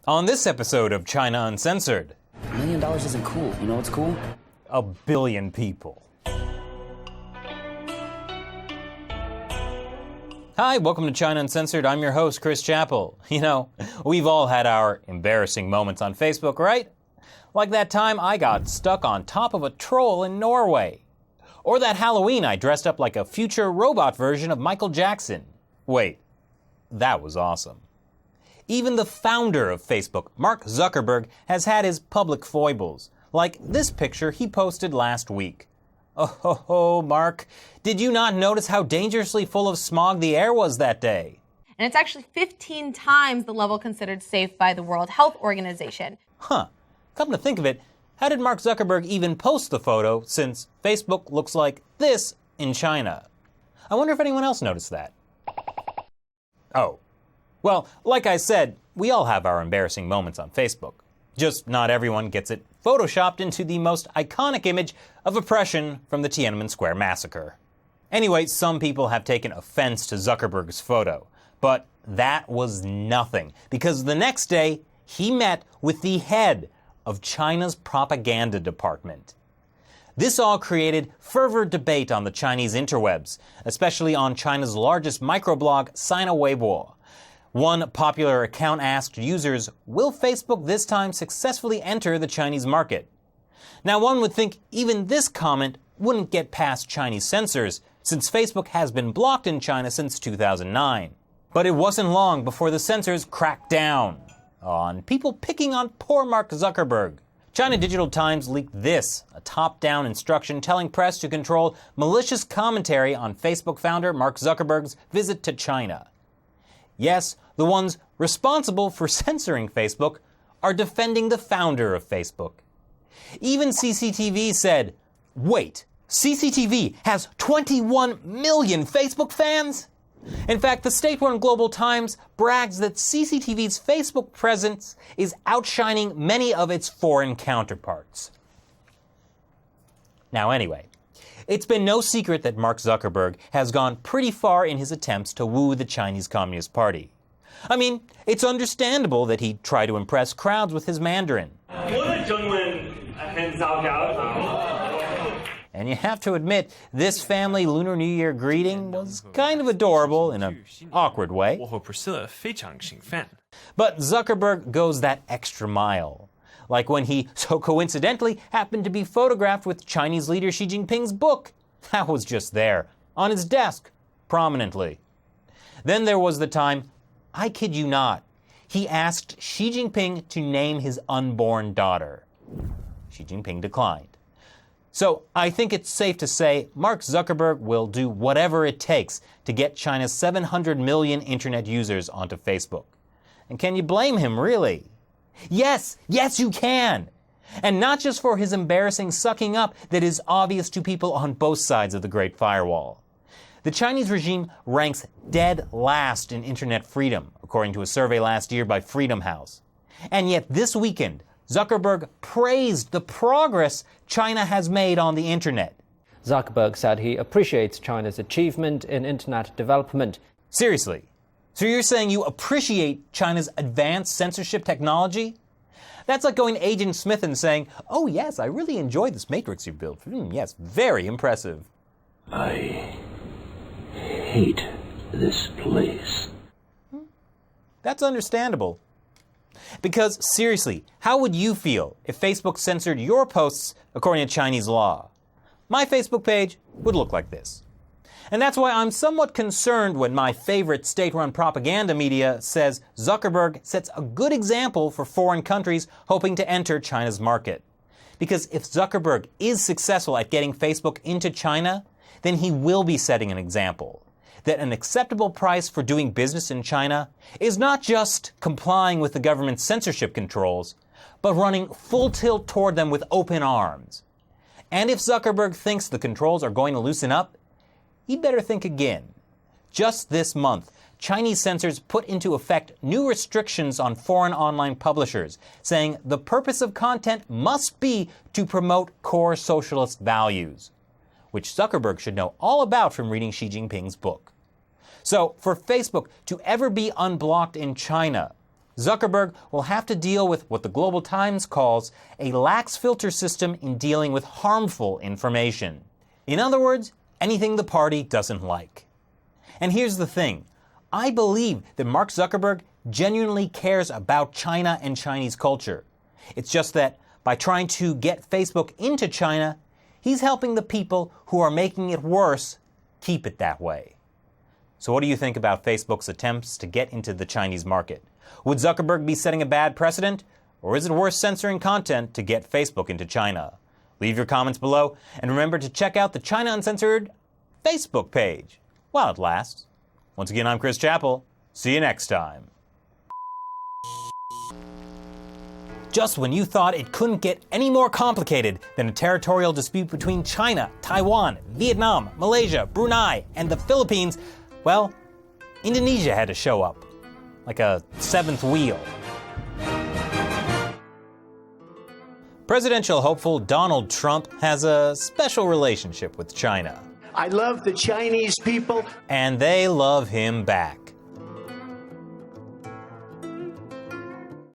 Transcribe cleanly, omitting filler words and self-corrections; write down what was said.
On this episode of China Uncensored. $1 million isn't cool. You know what's cool? 1 billion people. Hi, welcome to China Uncensored. I'm your host, Chris Chappell. You know, we've all had our embarrassing moments on Facebook, right? Like that time I got stuck on top of a troll in Norway. Or that Halloween I dressed up like a future robot version of Michael Jackson. Wait, that was awesome. Even the founder of Facebook, Mark Zukърбърg, has had his public foibles, like this picture he posted last week. Oh, Mark, did you not notice how dangerously full of smog the air was that day? And it's actually 15 times the level considered safe by the World Health Organization. Huh. Come to think of it, how did Mark Zukърбърg even post the photo, since Facebook looks like this in China? I wonder if anyone else noticed that. Oh. Well, like I said, we all have our embarrassing moments on Facebook. Just not everyone gets it photoshopped into the most iconic image of oppression from the Tiananmen Square massacre. Anyway, some people have taken offense to Zukърбърg's photo, but that was nothing, because the next day he met with the head of China's propaganda department. This all created fervent debate on the Chinese interwebs, especially on China's largest microblog, Sina Weibo. One popular account asked users, will Facebook this time successfully enter the Chinese market? Now, one would think even this comment wouldn't get past Chinese censors, since Facebook has been blocked in China since 2009. But it wasn't long before the censors cracked down on people picking on poor Mark Zukърбърg. China Digital Times leaked this, a top-down instruction telling press to control malicious commentary on Facebook founder Mark Zukърбърg's visit to China. Yes, the ones responsible for censoring Facebook are defending the founder of Facebook. Even CCTV said, wait, CCTV has 21 million Facebook fans? In fact, the state-run Global Times brags that CCTV's Facebook presence is outshining many of its foreign counterparts. Now anyway, it's been no secret that Mark Zukърбърg has gone pretty far in his attempts to woo the Chinese Communist Party. I mean, it's understandable that he tried to impress crowds with his Mandarin. And you have to admit, this family Lunar New Year greeting was kind of adorable in an awkward way. But Zukърбърg goes that extra mile. Like when he so coincidentally happened to be photographed with Chinese leader Xi Jinping's book. That was just there, on his desk, prominently. Then there was the time, I kid you not, he asked Xi Jinping to name his unborn daughter. Xi Jinping declined. So I think it's safe to say Mark Zukърбърg will do whatever it takes to get China's 700 million internet users onto Facebook. And can you blame him, really? Yes, you can! And not just for his embarrassing sucking up that is obvious to people on both sides of the Great Firewall. The Chinese regime ranks dead last in internet freedom, according to a survey last year by Freedom House. And yet this weekend, Zukърбърg praised the progress China has made on the internet. Zukърбърg said he appreciates China's achievement in internet development. Seriously? So you're saying you appreciate China's advanced censorship technology? That's like going to Agent Smith and saying, oh yes, I really enjoy this matrix you built. Yes, very impressive. I hate this place. That's understandable. Because seriously, how would you feel if Facebook censored your posts according to Chinese law? My Facebook page would look like this. And that's why I'm somewhat concerned when my favorite state-run propaganda media says Zukърбърg sets a good example for foreign countries hoping to enter China's market. Because if Zukърбърg is successful at getting Facebook into China, then he will be setting an example. That an acceptable price for doing business in China is not just complying with the government's censorship controls, but running full tilt toward them with open arms. And if Zukърбърg thinks the controls are going to loosen up, he'd better think again. Just this month, Chinese censors put into effect new restrictions on foreign online publishers, saying the purpose of content must be to promote core socialist values, which Zukърбърg should know all about from reading Xi Jinping's book. So for Facebook to ever be unblocked in China, Zuckerberg will have to deal with what the Global Times calls a lax filter system in dealing with harmful information. In other words, anything the party doesn't like. And here's the thing. I believe that Mark Zuckerberg genuinely cares about China and Chinese culture. It's just that by trying to get Facebook into China, he's helping the people who are making it worse keep it that way. So what do you think about Facebook's attempts to get into the Chinese market? Would Zuckerberg be setting a bad precedent? Or is it worth censoring content to get Facebook into China? Leave your comments below, and remember to check out the China Uncensored Facebook page while it lasts. Once again, I'm Chris Chappell. See you next time. Just when you thought it couldn't get any more complicated than a territorial dispute between China, Taiwan, Vietnam, Malaysia, Brunei, and the Philippines, well, Indonesia had to show up. Like a seventh wheel. Presidential hopeful Donald Trump has a special relationship with China. I love the Chinese people. And they love him back.